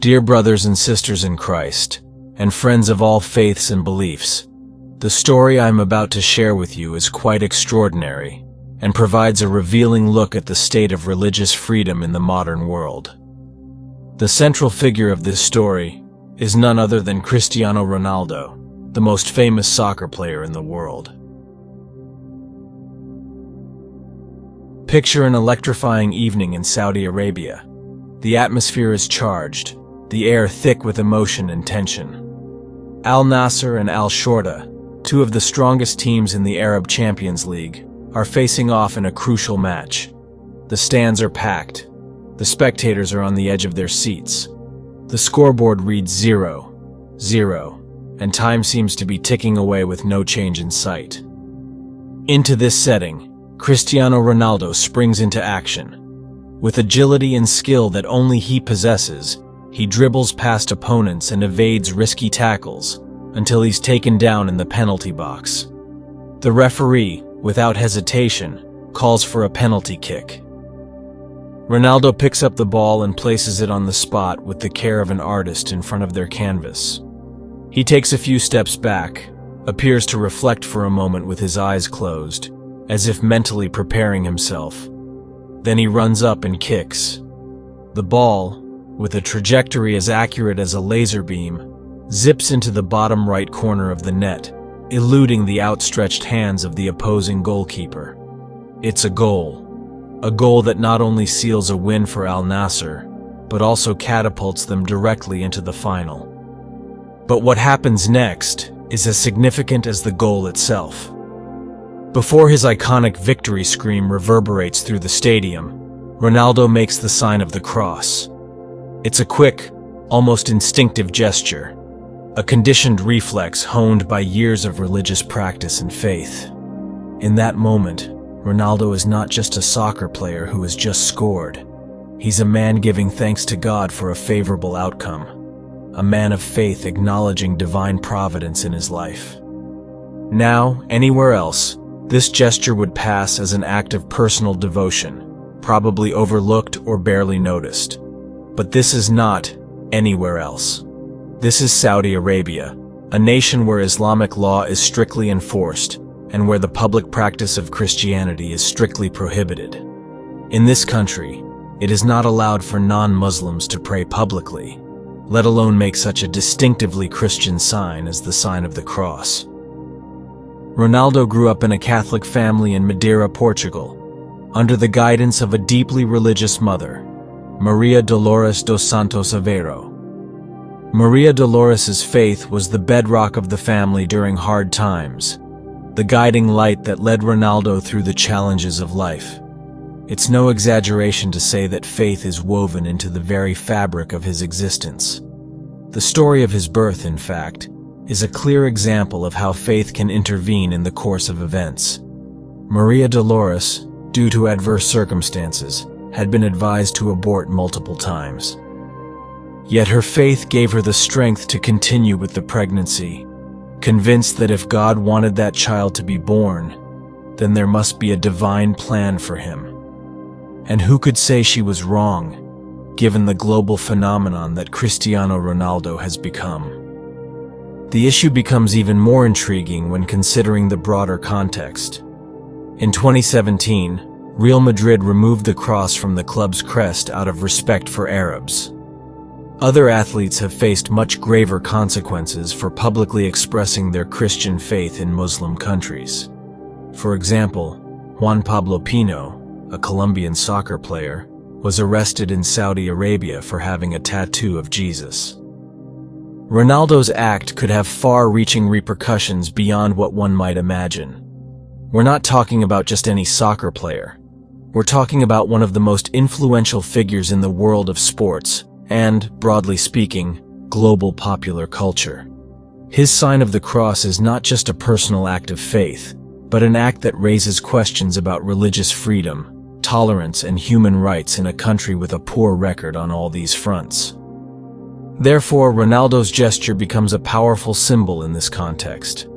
Dear brothers and sisters in Christ, and friends of all faiths and beliefs, the story I am about to share with you is quite extraordinary and provides a revealing look at the state of religious freedom in the modern world. The central figure of this story is none other than Cristiano Ronaldo, the most famous soccer player in the world. Picture an electrifying evening in Saudi Arabia. The atmosphere is charged, the air thick with emotion and tension. Al Nassr and Al Shorta, two of the strongest teams in the Arab Champions League, are facing off in a crucial match. The stands are packed. The spectators are on the edge of their seats. The scoreboard reads 0-0, and time seems to be ticking away with no change in sight. Into this setting, Cristiano Ronaldo springs into action. With agility and skill that only he possesses, he dribbles past opponents and evades risky tackles until he's taken down in the penalty box. The referee, without hesitation, calls for a penalty kick. Ronaldo picks up the ball and places it on the spot with the care of an artist in front of their canvas. He takes a few steps back, appears to reflect for a moment with his eyes closed, as if mentally preparing himself. Then he runs up and kicks. The ball, with a trajectory as accurate as a laser beam, zips into the bottom right corner of the net, eluding the outstretched hands of the opposing goalkeeper. It's a goal that not only seals a win for Al Nassr, but also catapults them directly into the final. But what happens next is as significant as the goal itself. Before his iconic victory scream reverberates through the stadium, Ronaldo makes the sign of the cross. It's a quick, almost instinctive gesture, a conditioned reflex honed by years of religious practice and faith. In that moment, Ronaldo is not just a soccer player who has just scored. He's a man giving thanks to God for a favorable outcome, a man of faith acknowledging divine providence in his life. Now, anywhere else, this gesture would pass as an act of personal devotion, probably overlooked or barely noticed. But this is not anywhere else. This is Saudi Arabia, a nation where Islamic law is strictly enforced and where the public practice of Christianity is strictly prohibited. In this country, it is not allowed for non-Muslims to pray publicly, let alone make such a distinctively Christian sign as the sign of the cross. Ronaldo grew up in a Catholic family in Madeira, Portugal, under the guidance of a deeply religious mother, Maria Dolores dos Santos Aveiro. Maria Dolores's faith was the bedrock of the family during hard times, the guiding light that led Ronaldo through the challenges of life. It's no exaggeration to say that faith is woven into the very fabric of his existence. The story of his birth, in fact, is a clear example of how faith can intervene in the course of events. Maria Dolores, due to adverse circumstances, had been advised to abort multiple times. Yet her faith gave her the strength to continue with the pregnancy, convinced that if God wanted that child to be born, then there must be a divine plan for him. And who could say she was wrong, given the global phenomenon that Cristiano Ronaldo has become? The issue becomes even more intriguing when considering the broader context. In 2017, Real Madrid removed the cross from the club's crest out of respect for Arabs. Other athletes have faced much graver consequences for publicly expressing their Christian faith in Muslim countries. For example, Juan Pablo Pino, a Colombian soccer player, was arrested in Saudi Arabia for having a tattoo of Jesus. Ronaldo's act could have far-reaching repercussions beyond what one might imagine. We're not talking about just any soccer player. We're talking about one of the most influential figures in the world of sports and, broadly speaking, global popular culture. His sign of the cross is not just a personal act of faith, but an act that raises questions about religious freedom, tolerance, and human rights in a country with a poor record on all these fronts. Therefore, Ronaldo's gesture becomes a powerful symbol in this context.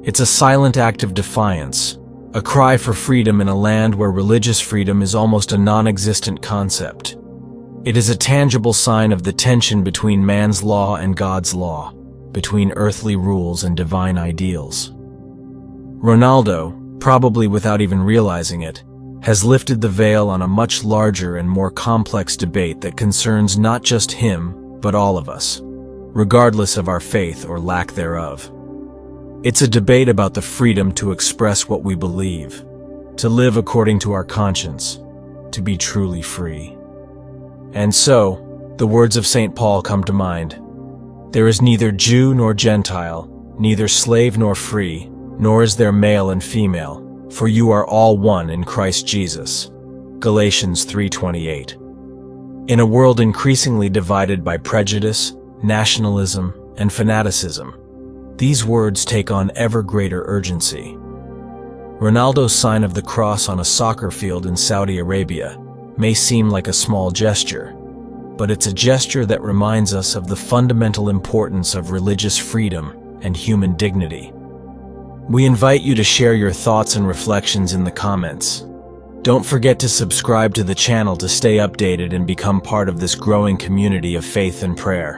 It's a silent act of defiance, a cry for freedom in a land where religious freedom is almost a non-existent concept. It is a tangible sign of the tension between man's law and God's law, between earthly rules and divine ideals. Ronaldo, probably without even realizing it, has lifted the veil on a much larger and more complex debate that concerns not just him, but all of us, regardless of our faith or lack thereof. It's a debate about the freedom to express what we believe, to live according to our conscience, to be truly free. And so, the words of St. Paul come to mind. There is neither Jew nor Gentile, neither slave nor free, nor is there male and female, for you are all one in Christ Jesus. Galatians 3:28. In a world increasingly divided by prejudice, nationalism, and fanaticism, these words take on ever greater urgency. Ronaldo's sign of the cross on a soccer field in Saudi Arabia may seem like a small gesture, but it's a gesture that reminds us of the fundamental importance of religious freedom and human dignity. We invite you to share your thoughts and reflections in the comments. Don't forget to subscribe to the channel to stay updated and become part of this growing community of faith and prayer.